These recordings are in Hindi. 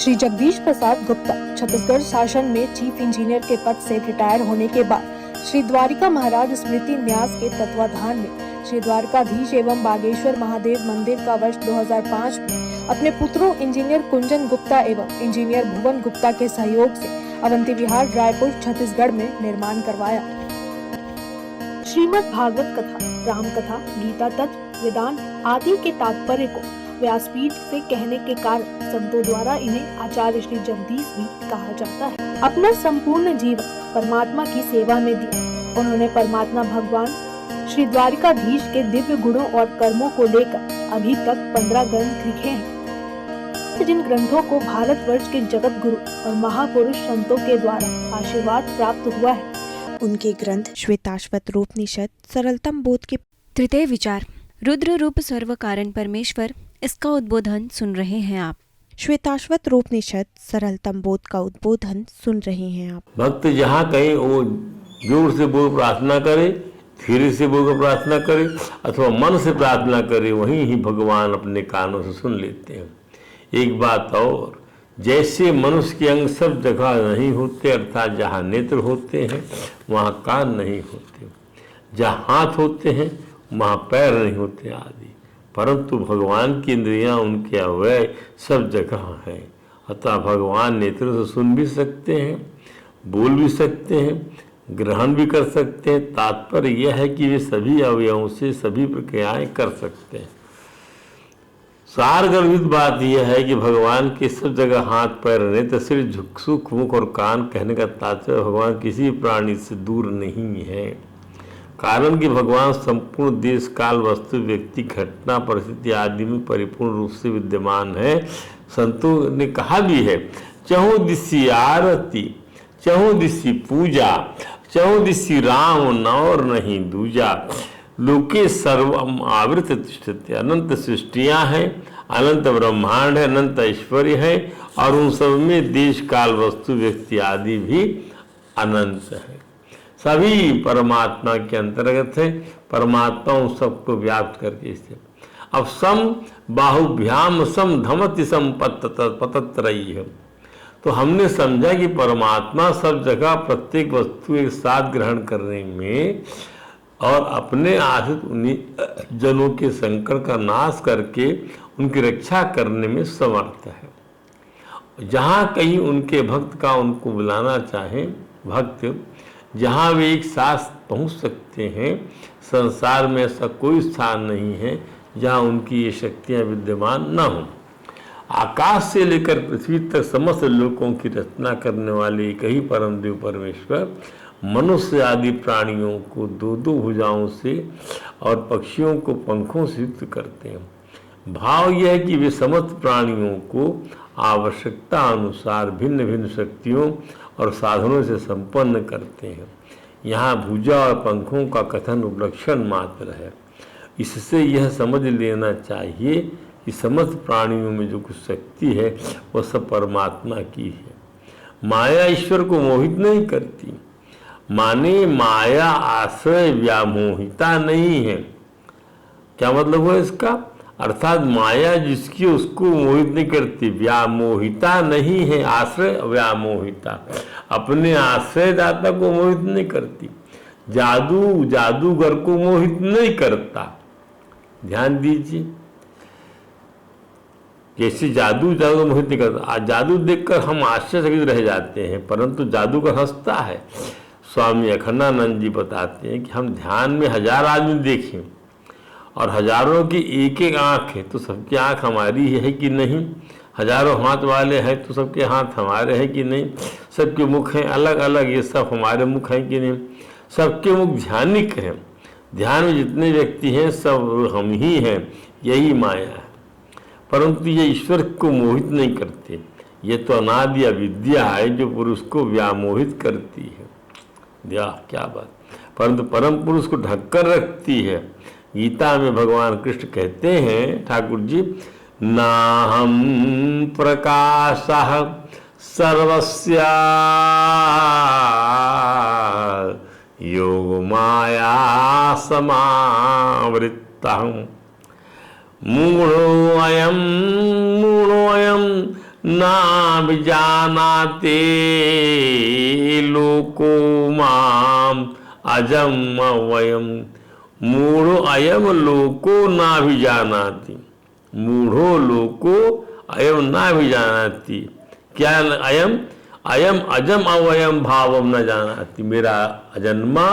श्री जगदीश प्रसाद गुप्ता छत्तीसगढ़ शासन में चीफ इंजीनियर के पद से रिटायर होने के बाद श्री द्वारिका महाराज स्मृति न्यास के तत्वाधान में श्री द्वारकाधीश एवं बागेश्वर महादेव मंदिर का वर्ष 2005 में अपने पुत्रों इंजीनियर कुंजन गुप्ता एवं इंजीनियर भुवन गुप्ता के सहयोग से अवंती विहार रायपुर छत्तीसगढ़ में निर्माण करवाया। श्रीमद् भागवत कथा, राम कथा, गीता तत्व, वेदांत आदि के तात्पर्य को व्यासपीठ से कहने के कारण संतों द्वारा इन्हें आचार्य श्री जगदीश भी कहा जाता है। अपना संपूर्ण जीवन परमात्मा की सेवा में दिया। उन्होंने परमात्मा भगवान श्री द्वारिकाधीश के दिव्य गुणों और कर्मों को लेकर अभी तक 15 ग्रंथ लिखे हैं, जिन ग्रंथों को भारतवर्ष के जगत गुरु और महापुरुष संतों के द्वारा आशीर्वाद प्राप्त हुआ है। उनके ग्रंथ श्वेताश्वत रूपनिषद, सरलतम बोध के तृतीय विचार, रुद्र रूप सर्व कारण परमेश्वर, इसका उद्बोधन सुन रहे हैं आप। श्वेताश्वत रूपनिषद, सरलतम बोध का उद्बोधन सुन रहे हैं आप। भक्त जहाँ कहीं वो जोर से बोल प्रार्थना करे, धीरे से बोल प्रार्थना करे अथवा मन से प्रार्थना करे, वहीं ही भगवान अपने कानों से सुन लेते हैं। एक बात और, जैसे मनुष्य के अंग सब जगह नहीं होते, अर्थात जहाँ नेत्र होते हैं वहाँ कान नहीं होते, जहाँ हाथ होते हैं वहाँ पैर नहीं होते आदि, परंतु भगवान की इंद्रियां, उनके अवयव सब जगह हैं। अतः भगवान नेत्र से सुन भी सकते हैं, बोल भी सकते हैं, ग्रहण भी कर सकते हैं। तात्पर्य यह है कि वे सभी अवयवों से सभी प्रक्रियाएं कर सकते हैं। सारगर्भित बात यह है कि भगवान के सब जगह हाथ पैर नेत्र सिर सुख मुख और कान कहने का तात्पर्य भगवान किसी प्राणी से दूर नहीं है। कारण कि भगवान संपूर्ण देश काल वस्तु व्यक्ति घटना परिस्थिति आदि में परिपूर्ण रूप से विद्यमान है। संतों ने कहा भी है, चहुँ दिशि आरती, चहुँ दिशि पूजा, चहुँ दिशि राम नौर नहीं दूजा। लोके सर्वम आवृत तिष्ठते। अनंत सृष्टियाँ हैं, अनंत ब्रह्मांड है, अनंत ऐश्वर्य है और उन सब में देश काल वस्तु व्यक्ति आदि भी अनंत है। सभी परमात्मा के अंतर्गत है। परमात्मा उन सबको व्याप्त करके इससे अब सम बाहुभ्याम सम धमति सम पतत्रयी है। तो हमने समझा कि परमात्मा सब जगह प्रत्येक वस्तु एक साथ ग्रहण करने में और अपने आश्रित उन्हीं जनों के संकट का नाश करके उनकी रक्षा करने में समर्थ है। जहाँ कहीं उनके भक्त का उनको बुलाना चाहे, भक्त जहाँ वे एक साथ पहुँच सकते हैं, संसार में ऐसा कोई स्थान नहीं है जहाँ उनकी ये शक्तियाँ विद्यमान न हों। आकाश से लेकर पृथ्वी तक समस्त लोकों की रचना करने वाले एक ही परम देव परमेश्वर मनुष्य आदि प्राणियों को दो दो भुजाओं से और पक्षियों को पंखों से युक्त करते हैं। भाव यह है कि वे समस्त प्राणियों को आवश्यकता अनुसार भिन्न भिन्न शक्तियों और साधनों से संपन्न करते हैं। यहाँ भुजा और पंखों का कथन उपलक्षण मात्र है। इससे यह समझ लेना चाहिए कि समस्त प्राणियों में जो कुछ शक्ति है वह सब परमात्मा की है। माया ईश्वर को मोहित नहीं करती, माने माया आश्रय व्यामोहिता नहीं है। क्या मतलब हुआ इसका? अर्थात माया जिसकी उसको मोहित नहीं करती, व्यामोहिता नहीं है। आश्रय व्यामोहिता, अपने आश्रयदाता को मोहित नहीं करती। जादू जादूगर को मोहित नहीं करता। ध्यान दीजिए, जैसे जादू जादू मोहित नहीं करता। जादू देखकर हम आश्चर्यचकित रह जाते हैं, परंतु जादूगर हंसता है। स्वामी अखंडानंद जी बताते हैं कि हम ध्यान में 1000 आदमी देखें और हजारों की एक एक आँख है, तो सबकी आँख हमारी है कि नहीं? हजारों हाथ वाले हैं तो सबके हाथ हमारे हैं कि नहीं? सबके मुख हैं अलग अलग, ये सब हमारे मुख हैं कि नहीं? सबके मुख ध्यानिक हैं। ध्यान में जितने व्यक्ति हैं सब हम ही हैं, यही माया है। परंतु ये ईश्वर को मोहित नहीं करते। ये तो अनादि अविद्या है जो पुरुष को व्यामोहित करती है। क्या बात! परंतु परम पुरुष को ढककर रखती है। गीता में भगवान कृष्ण कहते हैं, ठाकुर जी, नाहं प्रकाशः सर्वस्य योगमाया समावृत्तः मूढ़ोऽयं नाभिजानाते लोको माम अजम अवयम। मूढ़ो अयम लोको नाभिजानाति। मूढ़ो लोको अयम नाभिजानाति। क्या अयम? अयम अजम अवयम भावम न जानाति। मेरा अजन्मा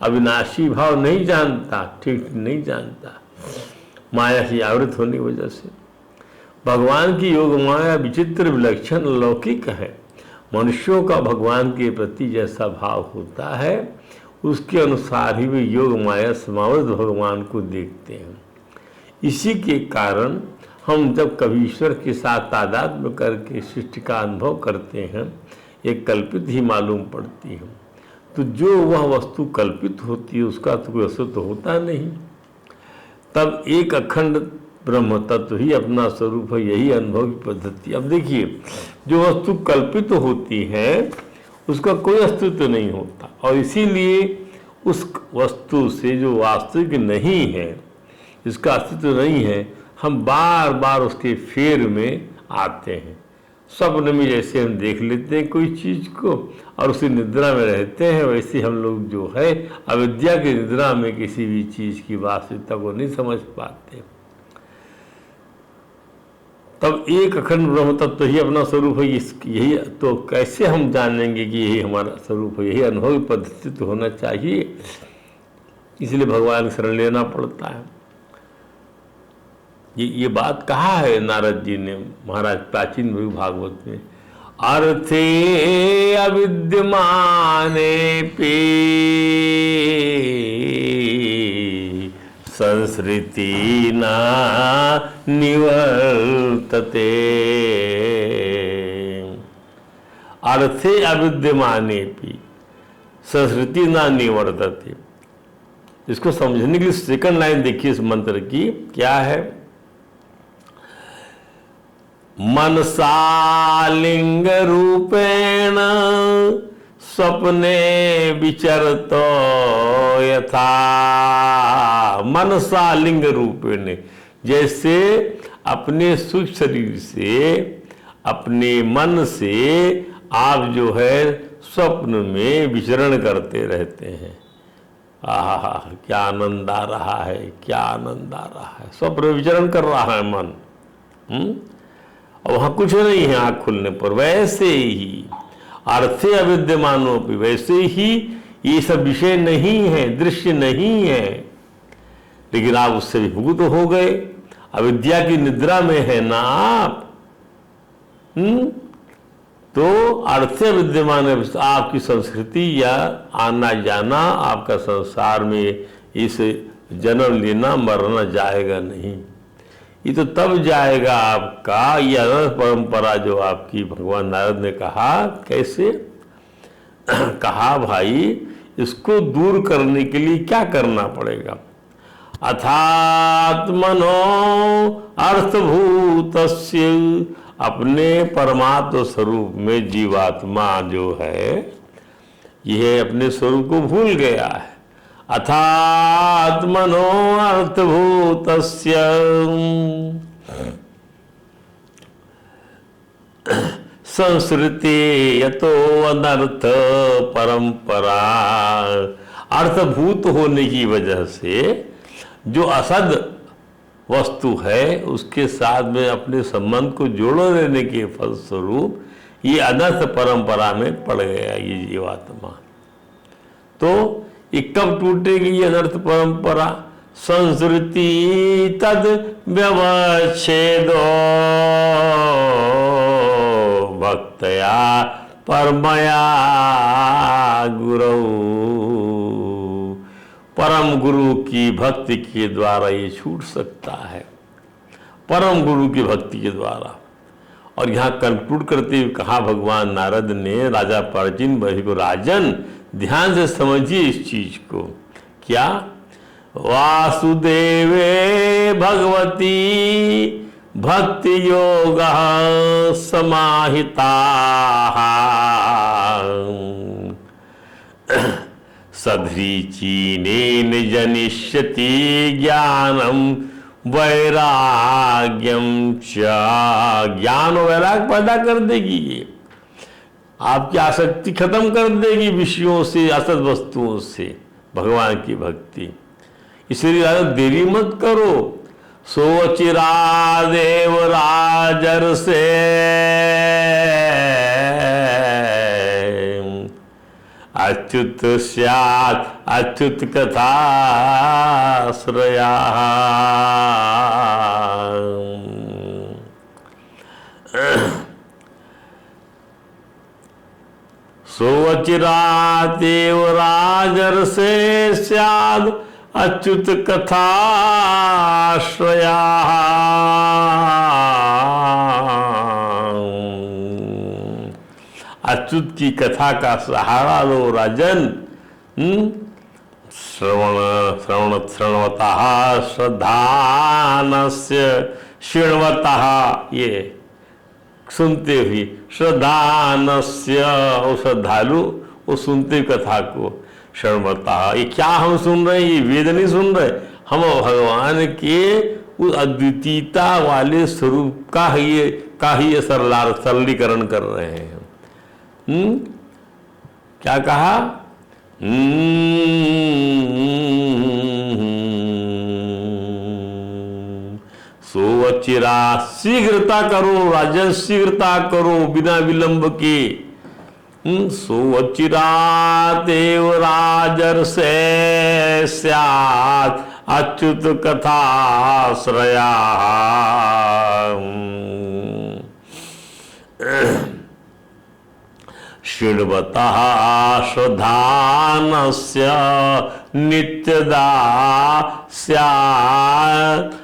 अविनाशी भाव नहीं जानता, ठीक नहीं जानता, माया से आवृत होने की वजह से। भगवान की योग माया विचित्र विलक्षण अलौकिक है। मनुष्यों का भगवान के प्रति जैसा भाव होता है उसके अनुसार ही वे योग माया समावृत भगवान को देखते हैं। इसी के कारण हम जब कभी ईश्वर के साथ तादात्म्य करके सृष्टि का अनुभव करते हैं, एक कल्पित ही मालूम पड़ती है। तो जो वह वस्तु कल्पित होती है उसका तो कोई अस्तित्व होता नहीं। तब एक अखंड ब्रह्म तत्व ही अपना स्वरूप है। यही अनुभव की पद्धति। अब देखिए, जो वस्तु कल्पित होती है उसका कोई अस्तित्व नहीं होता, और इसीलिए उस वस्तु से जो वास्तविक नहीं है, जिसका अस्तित्व नहीं है, हम बार बार उसके फेर में आते हैं। स्वप्न में जैसे हम देख लेते हैं कोई चीज़ को और उसी निद्रा में रहते हैं, वैसे हम लोग जो है अविद्या की निद्रा में किसी भी चीज़ की वास्तविकता को नहीं समझ पाते। तब एक अखंड ब्रह्म तत्व ही अपना स्वरूप है। यही तो कैसे हम जानेंगे कि यही हमारा स्वरूप है? यही अनुभव पद्धति तो होना चाहिए। इसलिए भगवान की शरण लेना पड़ता है। ये बात कहा है नारद जी ने महाराज प्राचीन भागवत में। अर्थे अविद्यमाने पे संसृति ना निवर्तते। अर्थे अविद्यमाने भी संस्कृति ना निवर्तते। इसको समझने के लिए सेकंड लाइन देखिए इस मंत्र की, क्या है? मनसा लिंग रूपेण स्वप्ने विचरतो यथा। मनसा लिंग रूपेण, जैसे अपने सूक्ष्म शरीर से, अपने मन से आप जो है स्वप्न में विचरण करते रहते हैं। आहा, क्या आनंद आ रहा है, क्या आनंद आ रहा है। स्वप्न में विचरण कर रहा है मन, और वहाँ कुछ नहीं है आँख खुलने पर। वैसे ही अर्थे अविद्यमानों पे, वैसे ही ये सब विषय नहीं है, दृश्य नहीं है, लेकिन आप उससे विभूत हो गए। अविद्या की निद्रा में है ना आप। तो अर्थे विद्यमान है। आपकी संस्कृति या आना जाना, आपका संसार में इस जन्म लेना मरना जाएगा नहीं। ये तो तब जाएगा आपका ये अनंत परंपरा जो आपकी भगवान नारद ने कहा। कैसे कहा भाई? इसको दूर करने के लिए क्या करना पड़ेगा? अथात्मनो अर्थभूतस्य, अपने परमात्म स्वरूप में जीवात्मा जो है यह अपने स्वरूप को भूल गया है। अथात्मनो अर्थभूतस्य संस्कृति यतो अनर्थ परंपरा। अर्थभूत होने की वजह से जो असद वस्तु है उसके साथ में अपने संबंध को जोड़े रहने के फलस्वरूप ये अनर्थ परंपरा में पड़ गया ये जीवात्मा। तो ये कब टूटेगी ये अनर्थ परंपरा? संस्कृति तद व्यवच्छेदो भक्तया परमया गुरु। परम गुरु की भक्ति के द्वारा ये छूट सकता है, परम गुरु की भक्ति के द्वारा। और यहाँ कंक्लूड करते हुए कहा भगवान नारद ने राजा प्राचीन बहि को, राजन ध्यान से समझिए इस चीज को। क्या? वासुदेवे भगवती भक्ति योग समाहिता सधृचीनेन जनिष्यति ज्ञानम वैराग्यम च, ज्ञान और वैराग पैदा कर देगी ये, आपकी आसक्ति खत्म कर देगी विषयों से, असत वस्तुओं से, भगवान की भक्ति। इसलिए ज्यादा देरी मत करो। सोचिरा देव राजर से अच्युत स्यात् अच्युत कथाश्रया। सोचिरादेव राजर से स्याद अच्युत कथाश्रया। अच्युत की कथा का सहारा लो राजन। श्रवणतः श्रद्धानस्य शृण्वतः, ये सुनते हुए, श्रद्धानस्य, और श्रद्धालु वो सुनते कथा को, शर्मता, ये क्या हम सुन रहे हैं? ये वेद नहीं सुन रहे, हम भगवान के उस अद्वितीयता वाले स्वरूप का ही सरलीकरण कर रहे हैं। क्या कहा? सोचिरा, शीघ्रता करो राजन, शीघ्रता करो बिना विलंब के। सोचिरा देव राजर से स्यात् अच्युत कथाश्रया। शृण्वतः श्रद्धानस्य नित्यदा स्यात्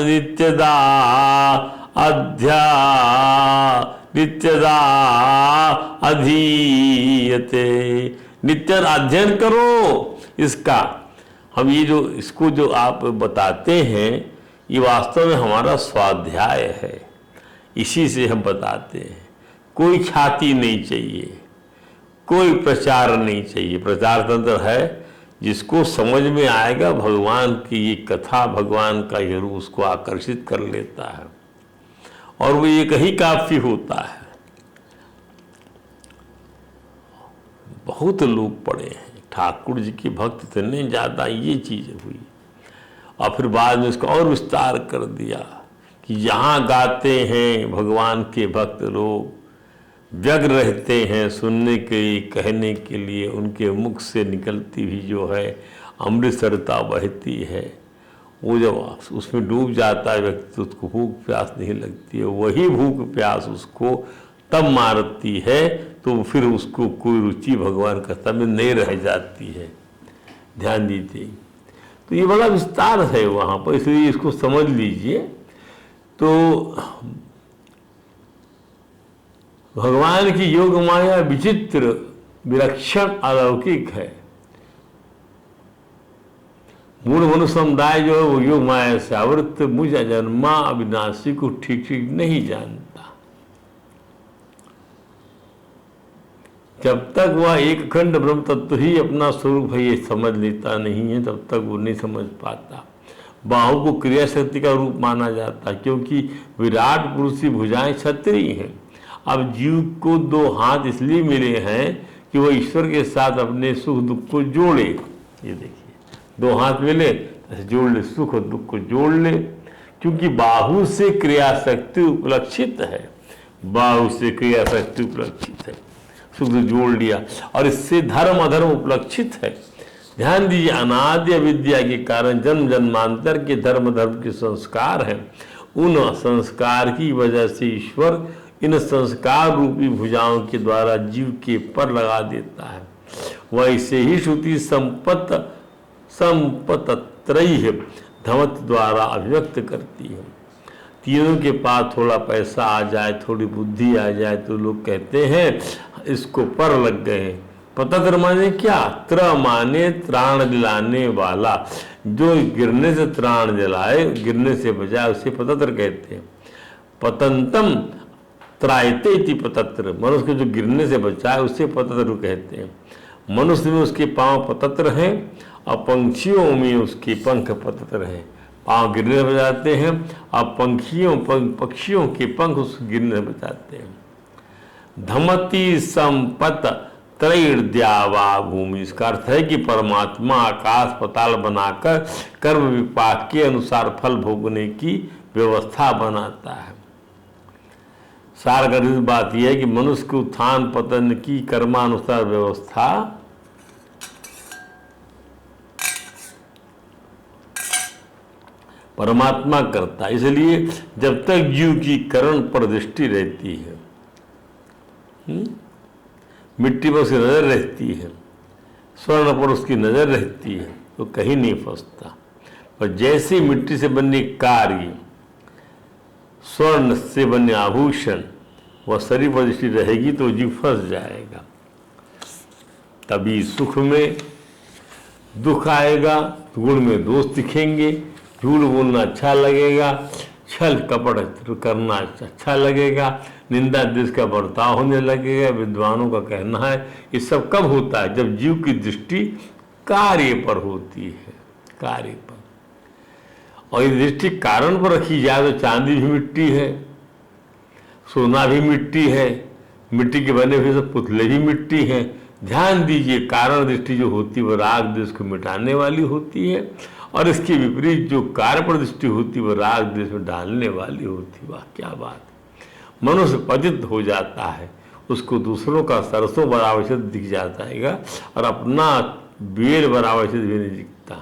नित्यदा अधीयते। नित्य अध्ययन करो इसका। हम ये जो इसको जो आप बताते हैं, ये वास्तव में हमारा स्वाध्याय है, इसी से हम बताते हैं। कोई ख्याति नहीं चाहिए, कोई प्रचार नहीं चाहिए। प्रचार तंत्र है, जिसको समझ में आएगा भगवान की ये कथा, भगवान का ये रूप उसको आकर्षित कर लेता है, और वो एक ही काफी होता है। बहुत लोग पढ़े हैं, ठाकुर जी के भक्त इतने ज़्यादा, ये चीज़ हुई। और फिर बाद में इसको और विस्तार कर दिया कि यहाँ गाते हैं भगवान के भक्त लोग, व्यग्र रहते हैं सुनने के, कहने के लिए। उनके मुख से निकलती हुई जो है अमृतसरता बहती है, वो जब उसमें डूब जाता है व्यक्ति, उसको भूख प्यास नहीं लगती है। वही भूख प्यास उसको तब मारती है, तो फिर उसको कोई रुचि भगवान कथा में नहीं रह जाती है। ध्यान दीजिए, तो ये बड़ा विस्तार है वहाँ पर, इसलिए इसको समझ लीजिए। तो भगवान की योग माया विचित्र, विलक्षण, अलौकिक है। मूल मनुष्य समुदाय जो है वो योग माया से आवृत, मुझ अजन्मा अविनाशी को ठीक ठीक नहीं जानता। जब तक वह एक अखंड ब्रह्म तत्व ही अपना स्वरूप है ये समझ लेता नहीं है, तब तक वो नहीं समझ पाता। बाहु को क्रिया शक्ति का रूप माना जाता है, क्योंकि विराट पुरुष की भुजाएं क्षत्रिय हैं। अब जीव को दो हाथ इसलिए मिले हैं कि वह ईश्वर के साथ अपने सुख दुख को जोड़े। ये देखिए, दो हाथ मिले, जोड़ ले, सुख और दुख को जोड़ ले। क्योंकि बाहु से क्रिया शक्ति उपलक्षित है, बाहु से क्रिया शक्ति उपलक्षित है, सुख जोड़ लिया। और इससे धर्म अधर्म उपलक्षित है। ध्यान दीजिए, अनाद्य विद्या के कारण जन्म जन्मांतर के धर्म के संस्कार हैं। उन संस्कार की वजह से ईश्वर इन संस्कार रूपी भुजाओं के द्वारा जीव के पर लगा देता है। वैसे ही श्रुति संपतत्रयी धमत द्वारा अभिव्यक्त करती है। तीनों के पास थोड़ा पैसा आ जाए, थोड़ी बुद्धि आ जाए, तो लोग कहते हैं इसको पर लग गए। पतत्र माने क्या? त्र माने त्राण दिलाने वाला। जो गिरने से त्राण दिलाए, गिरने से बचाए, उसे पतत्र कहते हैं। पतंतम त्रायते इति पतत्र, मनुष्य को जो गिरने से बचाए उसे पतत्र कहते हैं। मनुष्य में उसके पांव पतत्र हैं और पंछियों में उसके पंख पतत्र हैं। पाँव गिरने से बचाते हैं, और पक्षियों के पंख उस गिरने से बचाते हैं। धमती संपत त्रैर्द्यावा भूमि, इसका अर्थ है कि परमात्मा आकाश पाताल बनाकर कर्म विपाक के अनुसार फल भोगने की व्यवस्था बनाता है। सारगर्भित बात यह है कि मनुष्य के उत्थान पतन की कर्मानुसार व्यवस्था परमात्मा करता है। इसलिए जब तक जीव की करण पर दृष्टि रहती है, मिट्टी पर उसकी नजर रहती है, स्वर्ण पर उसकी नजर रहती है, तो कहीं नहीं फंसता। पर जैसे मिट्टी से बने कार्य, स्वर्ण से बने आभूषण, वह शरीर पर दृष्टि रहेगी तो जीव फंस जाएगा। तभी सुख में दुख आएगा, गुण में दोष दिखेंगे, झूठ बोलना अच्छा लगेगा, छल कपट करना अच्छा लगेगा, निंदा द्वेष का बर्ताव होने लगेगा। विद्वानों का कहना है ये सब कब होता है? जब जीव की दृष्टि कार्य पर होती है, कार्य पर। और ये दृष्टि कारण पर रखी जाए तो चांदी भी मिट्टी है, सोना भी मिट्टी है, मिट्टी के बने हुए सब पुतले भी मिट्टी हैं। ध्यान दीजिए, कारण दृष्टि जो होती है वह राग द्वेष को मिटाने वाली होती है, और इसके विपरीत जो कार्य पर दृष्टि होती है वह राग द्वेष में डालने वाली होती है। वाह क्या बात! मनुष्य पतित हो जाता है, उसको दूसरों का सरसों बराबर दिख जाता है और अपना बेल बराबर भी नहीं दिखता।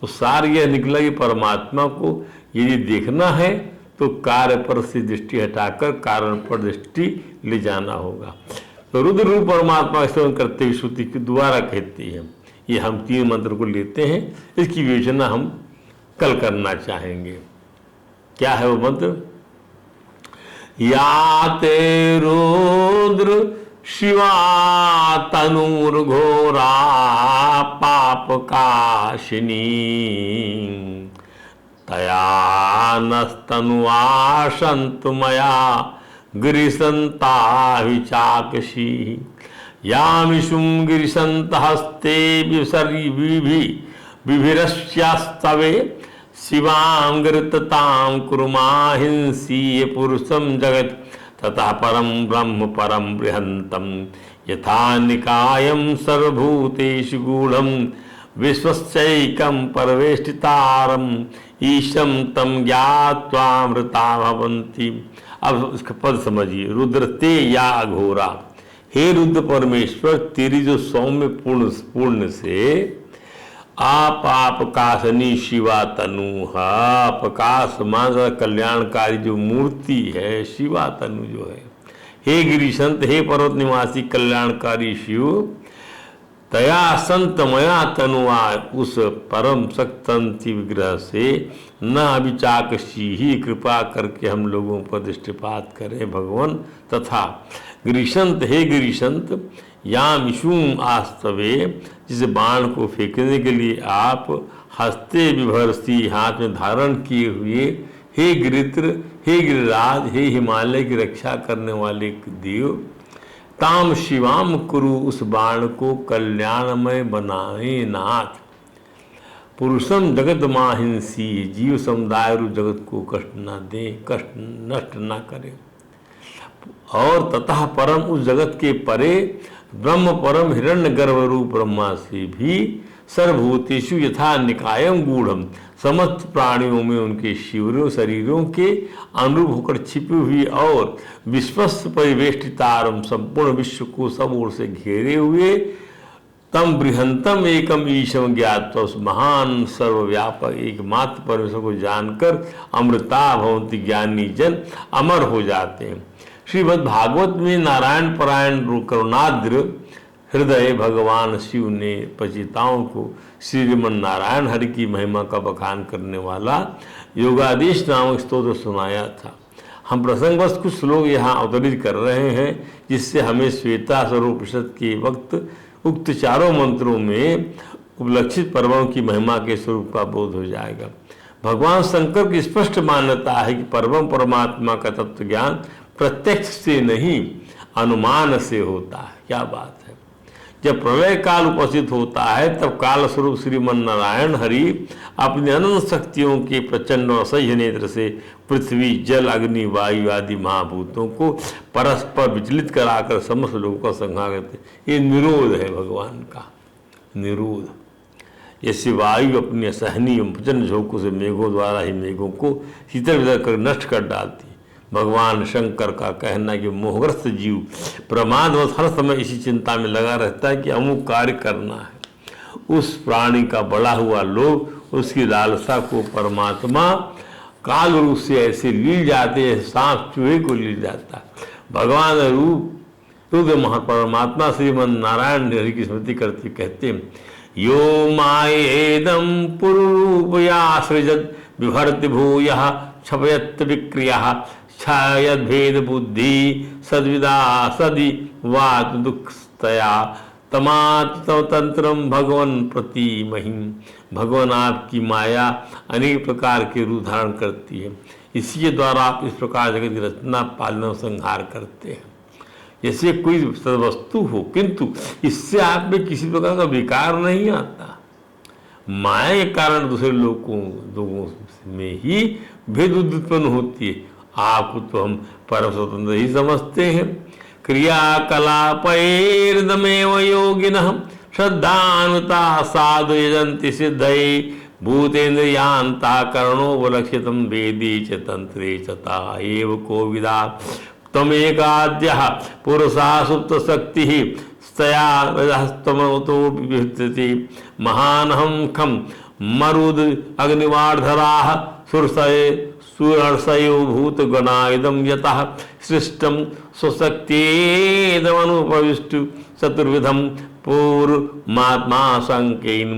तो सार यह निकला कि परमात्मा को यदि देखना है तो कार्य पर से दृष्टि हटाकर कारण पर दृष्टि ले जाना होगा। तो रुद्र रूप परमात्मा का सेवन करते हुए श्रुति की दोबारा कहती है। ये हम 3 मंत्र को लेते हैं, इसकी विवेचना हम कल करना चाहेंगे। क्या है वो मंत्र? या ते रुद्र शिवा तनुर्घोरा पाप काशिनी तया नस्तनुआ सन्तु मया गिरिसंता विचाकशी यामिषुं गिरिसंत हस्ते विभिरस्यास्तवे शिवां गिरततां कुर्माहिंसी पुरुषं जगत् ततः परं ब्रह्म परं बृहन्तं यथा निकायं सर्वभूतेषु गूढ़ं विश्वस्यैकं परवेष्टितारम् ईशं तं ज्ञात्वा मृता भवन्ति। अब इसका पद समझिए। रुद्र ते या घोरा, हे रुद्र परमेश्वर, तेरी जो सौम्य पूर्ण से आप काशनी शिवा तनु, प्रकाश मान कल्याणकारी जो मूर्ति है, शिवा तनु जो है, हे गिरिशंत, हे पर्वत निवासी कल्याणकारी शिव, तया संतमया तनुआ, उस परम शक्ति विग्रह से न अभिचाकशी ही कृपा करके हम लोगों पर दृष्टिपात करें भगवान। तथा गिरिशंत, हे गिरिशंत, यामिषुम आस्तवे, जिस बाण को फेंकने के लिए आप हस्ते विभरसी, हाथ में धारण किए हुए, हे गिरित्र, हे गिरिराज, हे हिमालय की रक्षा करने वाले देव, ताम शिवाम कुरु, उस बाण को कल्याणमय बनाए नाथ। पुरुषम जगत माहिंसी, जीव समुदाय रूप जगत को कष्ट न दे, कष्ट नष्ट न करे। और ततः परम, उस जगत के परे, ब्रह्म परम हिरण्य गर्भ रूप ब्रह्मा से भी सर्वभूतेषु यथा निकायम गूढ़म, समस्त प्राणियों में उनके शिवरों शरीरों के अनुरूप होकर छिपी हुई और विश्वस्त परिवेष्टितारम, संपूर्ण विश्व को सब ओर से घेरे हुए, तम बृहंतम एकम ईशम ज्ञात्वा, उस महान सर्वव्यापक एकमात्र परमेश्वर को जानकर अमृता भवन्ति, ज्ञानी जन अमर हो जाते हैं। श्रीमद् भागवत में नारायण परायण करुणाद्र हृदय भगवान शिव ने पतिताओं को श्रीमन नारायण हरि की महिमा का बखान करने वाला योगादेश नामक स्तोत्र सुनाया था। हम प्रसंगवश कुछ श्लोक यहाँ अवतरित कर रहे हैं, जिससे हमें श्वेता स्वरूपनिषद के वक्त उक्त चारों मंत्रों में उपलक्षित परमों की महिमा के स्वरूप का बोध हो जाएगा। भगवान शंकर की स्पष्ट मान्यता है कि परम परमात्मा का तत्व ज्ञान प्रत्यक्ष से नहीं अनुमान से होता है। क्या बात है! जब प्रलय काल उपस्थित होता है तब काल स्वरूप श्रीमन नारायण हरि अपनी अनंत शक्तियों के प्रचंड और असह्य नेत्र से पृथ्वी जल अग्नि वायु आदि महाभूतों को परस्पर विचलित कराकर समस्त लोगों का संहार करते। ये निरोध है भगवान का, निरोध। जैसे वायु अपनी असहनीय एवं प्रचंड झोंकों से मेघों द्वारा ही मेघों को शीतल वितर कर नष्ट कर डालती, भगवान शंकर का कहना है कि मोहग्रस्त जीव प्रमादवश हर समय इसी चिंता में लगा रहता है कि अमुक कार्य करना है। उस प्राणी का बड़ा हुआ लोभ उसकी लालसा को परमात्मा काल रूप से ऐसे लील जाते हैं, सांप चूहे को लील जाता। भगवान रूप रुद्र महापरमात्मा श्रीमन नारायण हरि की स्मृति करते कहते हैं, यो मायेदम पुरुरूपया सृजत बिभर्ति भूयः क्षपयत विक्रियः छायद भेद बुद्धि सद्विदा सदि वात दुखस्तया तमात तंत्रम भगवन प्रति महिम। भगवान आपकी माया अनेक प्रकार के रूप धारण करती है, इसी द्वारा आप इस प्रकार जगत की रचना पालन संहार करते हैं। जैसे कोई सदवस्तु हो किंतु इससे आप में किसी प्रकार का विकार नहीं आता, माया के कारण दूसरे लोगों में ही भेद उत्पन्न होती है। आपको तो हम परम स्वतंत्र ही समझते हैं। क्रियाकलापैर्दमेव योगिनः श्रद्धान्विता साधु यजन्ति सिद्धये भूतेन्द्रियान्तःकरणोपलक्षितं वेदी च तंत्रे च ता एव कोविदा तमेकाद्यः पुरुषा सुप्त शक्तिः स्तया रजस्तमतो विभृति महानहं खं मरुद अग्निवार्धराः सुरसये सुहर्षयो भूतगणा इदं यतः सृष्टं स्वशक्त्येदमनुप्रविष्टु चतुर्विधं पूर्वमात्मा संकेन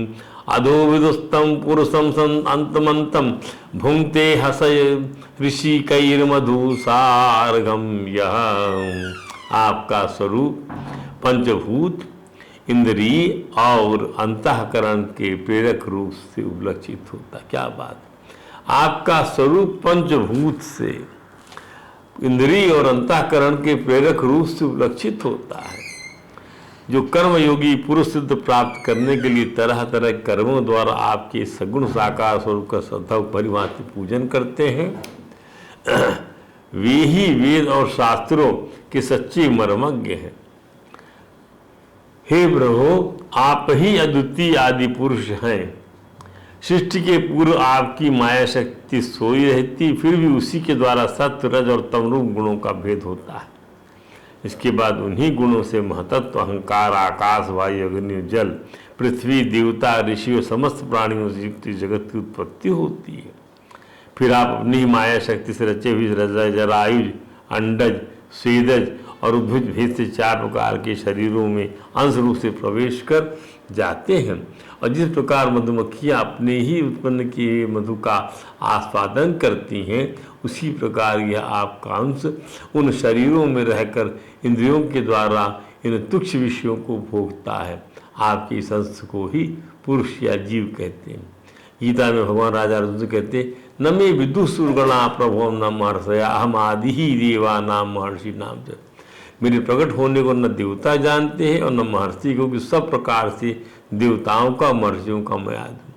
अधोविदुस्तं पुरुषं अंतमंतं भुंक्ते हसय ऋषिकैर्मधुसार्गम। यह आपका स्वरूप पंचभूत इंद्रिय और अंतःकरण के प्रेरक रूप से उपलक्षित होता। क्या बात! आपका स्वरूप पंचभूत से इंद्रिय और अंतःकरण के प्रेरक रूप से उपलक्षित होता है। जो कर्मयोगी पुरुष सिद्ध प्राप्त करने के लिए तरह तरह के कर्मों द्वारा आपके सगुण साकार स्वरूप का श्रद्धा परिभाषित पूजन करते हैं, वे ही वेद और शास्त्रों के सच्चे मर्मज्ञ हैं। हे प्रभु, आप ही अद्वितीय आदि पुरुष हैं। सृष्टि के पूर्व आपकी माया शक्ति सोई रहती, फिर भी उसी के द्वारा सत्य रज और तमरूप गुणों का भेद होता है। इसके बाद उन्हीं गुणों से महतत्व अहंकार आकाश वायु अग्नि जल पृथ्वी देवता ऋषि और समस्त प्राणियों से युक्त जगत की उत्पत्ति होती है। फिर आप अपनी माया शक्ति से रचे हुए जरायुज अंडज स्वेदज और उद्भुज भेद से 4 प्रकार के शरीरों में अंश रूप से प्रवेश कर जाते हैं। और जिस प्रकार मधुमक्खियाँ अपने ही उत्पन्न किए मधु का आस्वादन करती हैं, उसी प्रकार यह आपका अंश उन शरीरों में रहकर इंद्रियों के द्वारा इन तुच्छ विषयों को भोगता है। आपके इस अंश को ही पुरुष या जीव कहते हैं। गीता में भगवान राजा अर्जुन कहते, न मे विदुसुरगणा प्रभो न महर्षया अहम आदि ही देवा नाम महर्षि नाम जप। मेरे प्रकट होने को न देवता जानते हैं और न महर्षि को, कि सब प्रकार से देवताओं का महर्षियों का मैं आदमी।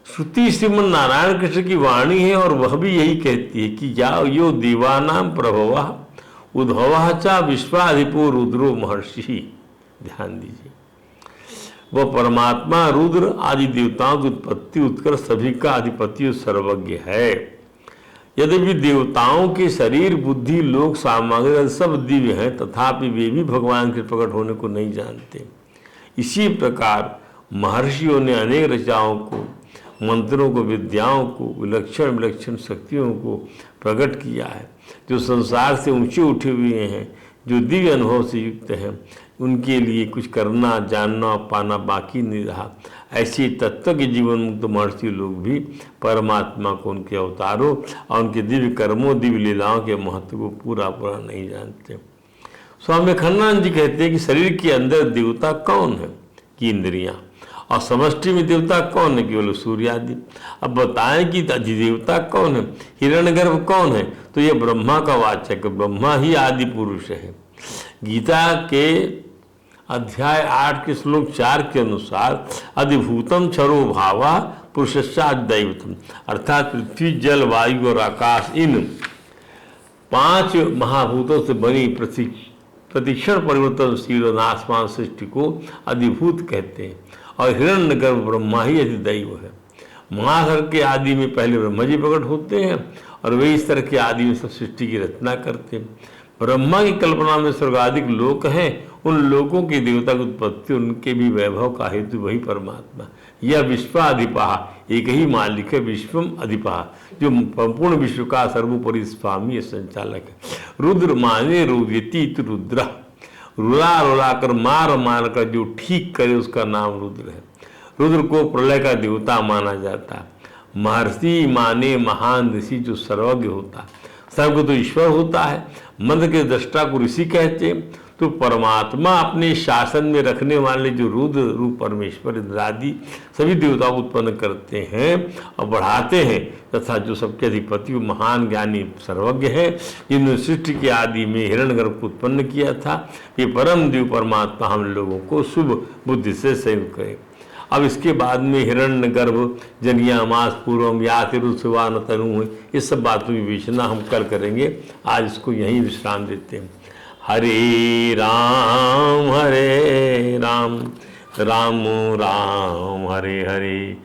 श्रुति श्रीमन नारायण कृष्ण की वाणी है और वह भी यही कहती है कि या यो देवानाम प्रभवः उद्भवः च विश्वाधिपो रुद्रो महर्षि। ध्यान दीजिए, वह परमात्मा रुद्र आदि देवताओं की उत्पत्ति उत्कर्ष सभी का अधिपति और सर्वज्ञ है। यद्यपि देवताओं के शरीर बुद्धि लोक सामग्री सब दिव्य हैं, तथापि वे भी भगवान के प्रकट होने को नहीं जानते। इसी प्रकार महर्षियों ने अनेक रचनाओं को, मंत्रों को, विद्याओं को, विलक्षण विलक्षण शक्तियों को प्रकट किया है। जो संसार से ऊंचे उठे हुए हैं, जो दिव्य अनुभव से युक्त हैं, उनके लिए कुछ करना जानना पाना बाकी नहीं रहा। ऐसे तत्व के जीवन मुक्त महर्षि लोग भी परमात्मा को, उनके अवतारों और उनके दिव्य कर्मों दिव्य लीलाओं के महत्व को पूरा नहीं जानते। स्वामी खन्नानंद जी कहते हैं कि शरीर के अंदर देवता कौन है? कि इंद्रियां। और समष्टि में देवता कौन है? केवल सूर्य आदि। अब बताएं कि अधिदेवता कौन है, हिरण्यगर्भ कौन है? तो ये ब्रह्मा का वाचक, ब्रह्मा ही आदि पुरुष है। गीता के अध्याय 8 के श्लोक 4 के अनुसार अधिभूतम क्षरो भावा पुरुषस्यात् दैवतम, अर्थात पृथ्वी जल वायु और आकाश इन 5 महाभूतों से बनी प्रतिक्षण परिवर्तनशील और नाशवान सृष्टि को अधिभूत कहते हैं और हिरण्यगर्भ ब्रह्मा ही अधिदैव है। महासर के आदि में पहले ब्रह्मा जी प्रकट होते हैं और वे इस तरह के आदि में सब सृष्टि की रचना करते हैं। ब्रह्मा की कल्पना में स्वर्गाधिक लोक हैं, उन लोकों की देवता की उत्पत्ति, उनके भी वैभव का हेतु वही परमात्मा। यह विश्वाधिपः, एक ही मालिक है, विश्वम अधिपः, जो संपूर्ण विश्व का सर्वोपरि स्वामी संचालक है। रुद्र माने रुद्यति रुद्र, रुला रुला कर मार कर जो ठीक करे उसका नाम रुद्र है। रुद्र को प्रलय का देवता माना जाता है। महर्षि माने महान ऋषि, जो सर्वज्ञ होता है। सर्व तो ईश्वर होता है, मंत्र के दृष्टा को ऋषि कहते हैं। तो परमात्मा अपने शासन में रखने वाले जो रुद्र रूप परमेश्वर इंद्रादि सभी देवताओं को उत्पन्न करते हैं और बढ़ाते हैं, तथा जो सबके अधिपति महान ज्ञानी सर्वज्ञ है, जिन्होंने सृष्टि के आदि में हिरण्यगर्भ को उत्पन्न किया था, ये परम देव परमात्मा हम लोगों को शुभ बुद्धि से संयुक्त करे। अब इसके बाद में हिरण्यगर्भ जनिया मास पूर्वम या तिरुसुवान तनु, इस सब बातों की विवेचना हम कल करेंगे। आज इसको यहीं विश्राम देते हैं। हरे राम राम राम हरे हरे,